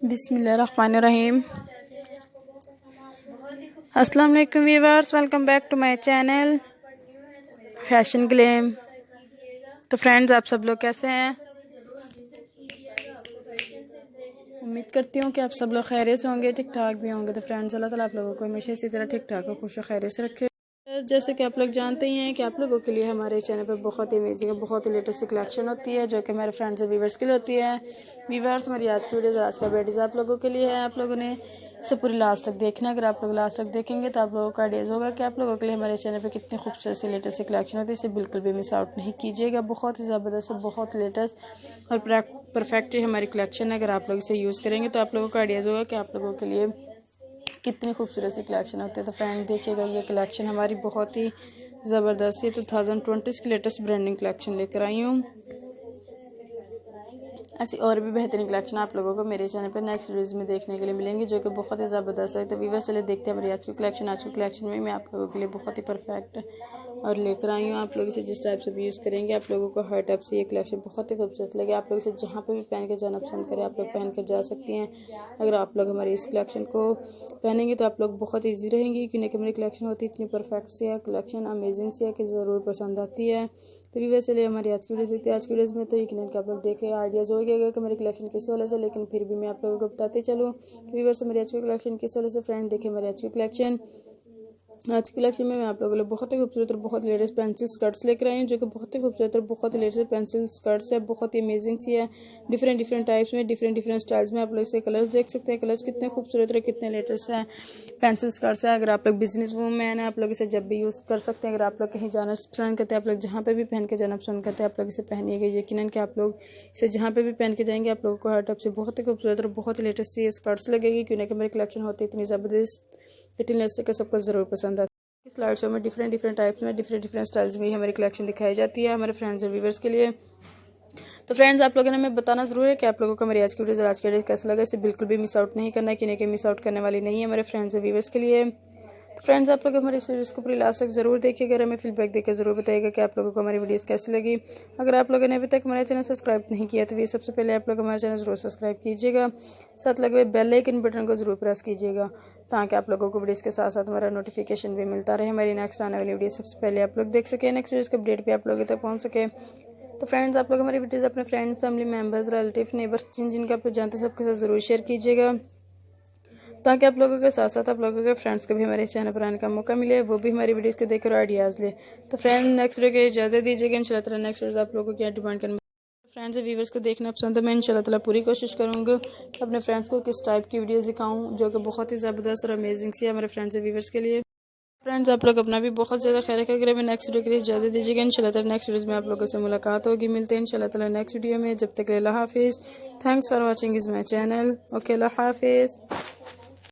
बिस्मिल्लाहिर्रहमानिर्रहीम। अस्सलाम वालेकुम viewers, welcome back to my channel fashion glam. तो फ्रेंड्स, आप सब लोग कैसे हैं? उम्मीद करती हूँ कि आप सब लोग खैरियत से होंगे, ठीक ठाक भी होंगे। तो फ्रेंड्स, अल्लाह ताला आप लोगों को हमेशा इसी तरह ठीक ठाक और खुश और खैरियत से रखे। जैसे कि आप लोग जानते ही हैं कि आप लोगों के लिए हमारे चैनल पर बहुत ही अमेजिंग, बहुत ही लेटेस्ट कलेक्शन होती है जो कि हमारे फ्रेंड्स और व्यूवर्स के लिए होती है। व्यूवर्स, हमारी आज की वीडियो आज का बेडीज आप लोगों के लिए है। आप लोगों ने इसे पूरी लास्ट तक देखना है। अगर आप लोग लास्ट तक देखेंगे तो आप लोगों का आइडियाज़ होगा कि आप लोगों के लिए हमारे चैनल पर कितनी खूबसूरत सी लेटेस्ट कलेक्शन होती है। इसे बिल्कुल भी मिस आउट नहीं कीजिएगा। बहुत ही ज़बरदस्त, बहुत लेटेस्ट और परफेक्ट हमारी कलेक्शन है। अगर आप लोग इसे यूज़ करेंगे तो आप लोगों का आइडियाज़ होगा कि आप लोगों के लिए कितनी खूबसूरत सी कलेक्शन होती है। तो फ्रेंड देखिएगा, ये कलेक्शन हमारी बहुत ही ज़बरदस्त है। 2020 की लेटेस्ट ब्रांडिंग कलेक्शन लेकर आई हूँ। ऐसी और भी बेहतरीन कलेक्शन आप लोगों को मेरे चैनल पर नेक्स्ट वीडियोज़ में देखने के लिए मिलेंगी जो कि बहुत ही ज़बरदस्त है। तो व्यूअर्स, चले देखते हैं हमारी आज की कलेक्शन। आज की कलेक्शन में मैं आप लोगों के लिए बहुत ही परफेक्ट और लेकर आई हूँ। आप लोग इसे जिस टाइप से भी यूज़ करेंगे आप लोगों को हर टाइप से ये कलेक्शन बहुत ही खूबसूरत लगे। आप लोग इसे जहाँ पे भी पहन के जाना पसंद करें आप लोग पहन के जा सकती हैं। अगर आप लोग हमारी इस कलेक्शन को पहनेंगे तो आप लोग बहुत ईजी रहेंगी, क्योंकि हमारी कलेक्शन होती है इतनी परफेक्ट सी है, कलेक्शन अमेजिंग सी है कि ज़रूर पसंद आती है। तो भी वैसे चलिए हमारी आज की वीडियो देखते हैं। आज की वीडियोज़ में तो यकीनन कि आप लोग देख रहे आइडियाज़ हो गया कि मेरी कलेक्शन किस वाले से, लेकिन फिर भी मैं आप लोगों को बताते चलूँ कि व्यूअर्स हमारी आज की कलेक्शन किस वाले से। फ्रेंड देखिए हमारी आज की कलेक्शन। आज की कलेक्शन में मैं आप लोगों के लिए बहुत ही खूबसूरत और बहुत लेटेस्ट पेंसिल स्कर्ट्स लेकर आई हूँ जो कि बहुत ही खूबसूरत और बहुत ही लेटेस्ट पेंसिल स्कर्ट्स है। बहुत ही अमेजिंग सी है, डिफरेंट टाइप्स में, डिफरेंट स्टाइल्स में। आप लोग इसके कलर्स देख सकते हैं। कलर्स कितने खूबसूरत और कितने लेटेस्ट है। पेंसिल स्कर्ट्स है। अगर आप लोग बिजनेस वूमेन है आप लोग इसे जब भी यूज़ कर सकते हैं। अगर आप लोग कहीं जाना पसंद करते हैं, आप लोग जहाँ पे भी पहन के जाना पसंद करते हैं आप लोग इसे पहनिएगा। यकीनन कि आप लोग इसे जहाँ पे भी पहन के जाएंगे आप लोगों को हर टाइप से बहुत ही खूबसूरत और बहुत ही लेटेस्ट सी स्कर्ट्स लगेगी, क्योंकि मेरी कलेक्शन होती है इतनी ज़बरदस्त, इतनी लेटेस्ट कि सबको ज़रूर पसंद आता है। इस स्लाइड शो में डिफरेंट टाइप्स में, डिफरेंट स्टाइल्स में हमारी कलेक्शन दिखाई जाती है हमारे फ्रेंड्स और व्यूअर्स के लिए। तो फ्रेंड्स, आप लोगों ने हमें बताना जरूर है कि आप लोगों को हमारी आज की वीडियो आज की वीडियो कैसा लगा। इसे बिल्कुल भी मिस आउट नहीं करना है, कि मिस आउट करने वाली नहीं है हमारे फ्रेंड्स और व्यूअर्स के लिए। तो फ्रेंड्स, आप लोग हमारी इस वीडियोस को पूरी लास्ट तक जरूर देखिएगा। हमें फीडबैक देकर जरूर बताइएगा कि आप लोगों को हमारी वीडियोस कैसी लगी। अगर आप लोगों ने अभी तक हमारे चैनल सब्सक्राइब नहीं किया तो सबसे पहले आप लोग हमारे चैनल जरूर सब्सक्राइब कीजिएगा। साथ लगे हुए बेल आइकन बटन को जरूर प्रेस कीजिएगा ताकि आप लोगों को वीडियोस के साथ साथ हमारा नोटिफिकेशन भी मिलता रहे। हमारी नेक्स्ट आने वाली वीडियो सबसे पहले आप लोग देख सके, नेक्स्ट वीडियोस के अपडेट भी आप लोगों तक पहुँच सके। तो फ्रेंड्स, आप लोग हमारी वीडियोस अपने friend, family members, relative, neighbours जिनका आप लोग जानते हैं सबके साथ ज़रूर शेयर कीजिएगा, ताकि आप लोगों के साथ साथ आप लोगों के फ्रेंड्स को भी हमारे चैनल पर आने का मौका मिले, वो भी हमारी वीडियोस को देखकर आइडियाज़ ले। तो फ्रेंड, नेक्स्ट वीडियो की इजाज़त दीजिएगा। इंशाल्लाह ताला नेक्स्ट वीडियो आप लोगों को क्या डिमांड करना फ्रेंड्स और व्यूवर्स को देखना पसंद है, मैं इंशाल्लाह ताला पूरी कोशिश करूँगा अपने फ्रेंड्स को किस टाइप की वीडियोज़ दिखाऊँ जो कि बहुत ही ज़बरदस्त और अमेजिंग सी है हमारे फ्रेंड्स और व्यूवर्स के लिए। फ्रेंड्स, आप लोग अपना भी बहुत ज़्यादा ख्याल रखें। अगर मैं नेक्स्ट वीडियो के लिए इजाज़त दीजिएगा। इंशाल्लाह ताला नेक्स्ट वीडियोज़ में आप लोगों से मुलाकात होगी। मिलते हैं इंशाल्लाह ताला नेक्स्ट वीडियो में। जब तक अल्लाह हाफिज़। Thanks for watching is my channel. Okay, अल्लाह हाफिज़।